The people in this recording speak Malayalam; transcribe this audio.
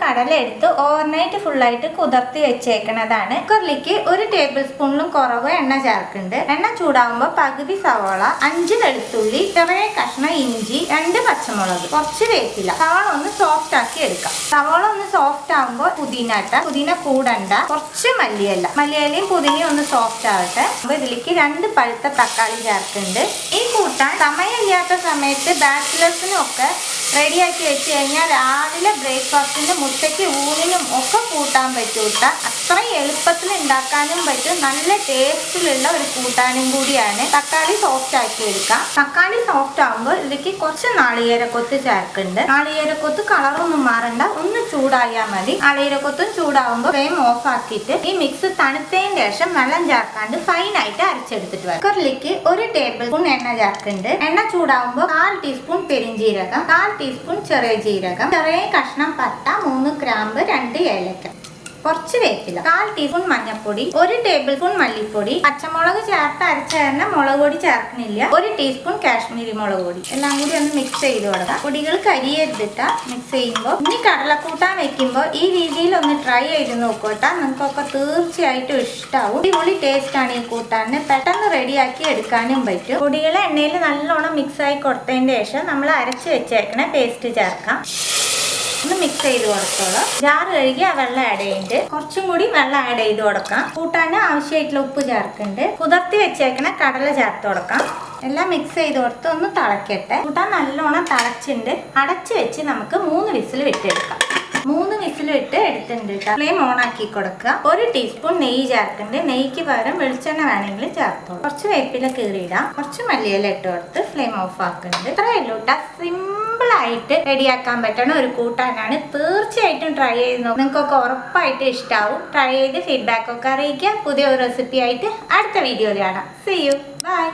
കടല എടുത്ത് ഓവർനൈറ്റ് ഫുള്ളായിട്ട് കുതിർത്തി വെച്ചേക്കണതാണ്. കുക്കറിലേക്ക് 1 ടേബിൾ സ്പൂണിലും കുറവ് എണ്ണ ചേർക്കുന്നുണ്ട്. എണ്ണ ചൂടാവുമ്പോൾ പകുതി സവാള, 5 വെളുത്തുള്ളി, ചെറിയ കഷ്ണം ഇഞ്ചി, 2 പച്ചമുളക്, കുറച്ച് വേപ്പില. സവാള ഒന്ന് സോഫ്റ്റ് ആക്കി എടുക്കാം. സവാള ഒന്ന് സോഫ്റ്റ് ആകുമ്പോൾ പുതിന കൂടണ്ട, കുറച്ച് മല്ലിയിലയും പുതിനയും ഒന്ന് സോഫ്റ്റ് ആവട്ടെ. അപ്പൊ ഇതിലേക്ക് 2 പഴുത്ത തക്കാളി ചേർക്കുന്നുണ്ട്. ഈ കൂട്ടാൻ സമയമില്ലാത്ത സമയത്ത് ബാച്ചിലേഴ്സിനും ഒക്കെ റെഡിയാക്കി വെച്ച് കഴിഞ്ഞാൽ രാവിലെ ബ്രേക്ക്ഫാസ്റ്റിന്, മുട്ടയ്ക്ക്, ഊണിനും ഒക്കെ കൂട്ടാൻ പറ്റൂട്ട. അത്രയും എളുപ്പത്തിൽ ഉണ്ടാക്കാനും പറ്റും. നല്ല ടേസ്റ്റിലുള്ള ഒരു കൂട്ടാനും കൂടിയാണ്. തക്കാളി സോഫ്റ്റ് ആക്കി എടുക്കാം. തക്കാളി സോഫ്റ്റ് ആകുമ്പോൾ ഇതിലേക്ക് കുറച്ച് നാളികേരക്കൊത്ത് ചേർക്കുന്നുണ്ട്. നാളികേരക്കൊത്ത് കളറൊന്നും മാറണ്ട, ഒന്ന് ചൂടായാൽ മതി. നാളികേരക്കൊത്തും ചൂടാവുമ്പോൾ ഫ്ലെയിം ഓഫ് ആക്കിയിട്ട് ഈ മിക്സ് തണുത്തതിന് ശേഷം വെള്ളം ചേർക്കാണ്ട് ഫൈനായിട്ട് അരച്ചെടുത്തിട്ട് വരാം. കുക്കറിലേക്ക് 1 ടേബിൾ സ്പൂൺ എണ്ണ ചേർക്കുന്നുണ്ട്. എണ്ണ ചൂടാവുമ്പോൾ 1/4 ടീസ്പൂൺ പെരിഞ്ജീരകം, 1/4 ടീസ്പൂൺ ചെറിയ ജീരകം, ചെറിയ കഷ്ണം പട്ട, 3 ഗ്രാമ്പ്, 2 ഏലക്ക, കുറച്ച് വേപ്പില, 1/4 ടീസ്പൂൺ മഞ്ഞൾപ്പൊടി, 1 ടേബിൾ സ്പൂൺ മല്ലിപ്പൊടി, പച്ചമുളക് ചേർത്ത് അരച്ച കാരണം മുളക് പൊടി ചേർക്കണില്ല, 1 ടീസ്പൂൺ കാശ്മീരി മുളക് പൊടി. എല്ലാം കൂടി ഒന്ന് മിക്സ് ചെയ്ത് കൊടുക്കാം. പൊടികൾ കരിയെടുത്തിട്ട മിക്സ് ചെയ്യുമ്പോൾ. ഇനി കടലക്കൂട്ടാൻ വെക്കുമ്പോൾ ഈ രീതിയിൽ ഒന്ന് ട്രൈ ചെയ്ത് നോക്കോട്ടാ. നിങ്ങൾക്കൊക്കെ തീർച്ചയായിട്ടും ഇഷ്ടാവും. അടിപൊളി ടേസ്റ്റ് ആണ് ഈ കൂട്ടാന്. പെട്ടെന്ന് റെഡിയാക്കി എടുക്കാനും പറ്റും. പൊടികളെ എണ്ണയിൽ നല്ലോണം മിക്സ് ആയി കൊടുത്തതിന് ശേഷം നമ്മൾ അരച്ച് വെച്ചേക്കണ പേസ്റ്റ് ചേർക്കാം. ഒന്ന് മിക്സ് ചെയ്ത് കൊടുത്തോളാം. ജാറ് കഴുകി ആ വെള്ളം ആഡ് ചെയ്തിട്ട് കുറച്ചും കൂടി വെള്ളം ആഡ് ചെയ്ത് കൊടുക്കാം. കൂട്ടാന് ആവശ്യമായിട്ടുള്ള ഉപ്പ് ചേർക്കുന്നുണ്ട്. കുതിർത്തി വെച്ചേക്കണ കടല ചേർത്ത് കൊടുക്കാം. എല്ലാം മിക്സ് ചെയ്ത് കൊടുത്ത് ഒന്ന് തിളക്കട്ടെ. കൂട്ടാൻ നല്ലോണം തിളച്ചിട്ടുണ്ട്. അടച്ചു വെച്ച് നമുക്ക് 3 വിസിൽ വിട്ടെടുക്കാം. 3 വിസിൽ വിട്ട് എടുത്തിട്ടുണ്ട്. ഫ്ലെയിം ഓൺ ആക്കി കൊടുക്കുക. 1 ടീസ്പൂൺ നെയ്യ് ചേർക്കുന്നുണ്ട്. നെയ്യ്ക്ക് പകരം വെളിച്ചെണ്ണ വേണമെങ്കിൽ ചേർത്തോളൂ. കുറച്ച് വേപ്പില കീറിയിടാം. കുറച്ച് മല്ലിയില ഇട്ട് കൊടുത്ത് ഫ്ലെയിം ഓഫ് ആക്കുന്നുണ്ട്. ഇത്രയേ ഉള്ളൂ കേട്ടോ. സിമ്പിൾ ആയിട്ട് റെഡിയാക്കാൻ പറ്റണ ഒരു കൂട്ടാനാണ്. തീർച്ചയായിട്ടും ട്രൈ ചെയ്ത് നോക്കും. നിങ്ങൾക്കൊക്കെ ഉറപ്പായിട്ട് ഇഷ്ടാവും. ട്രൈ ചെയ്ത് ഫീഡ്ബാക്ക് ഒക്കെ അറിയിക്കുക. പുതിയ ഒരു റെസിപ്പി ആയിട്ട് അടുത്ത വീഡിയോയിൽ കാണാം. See you. Bye.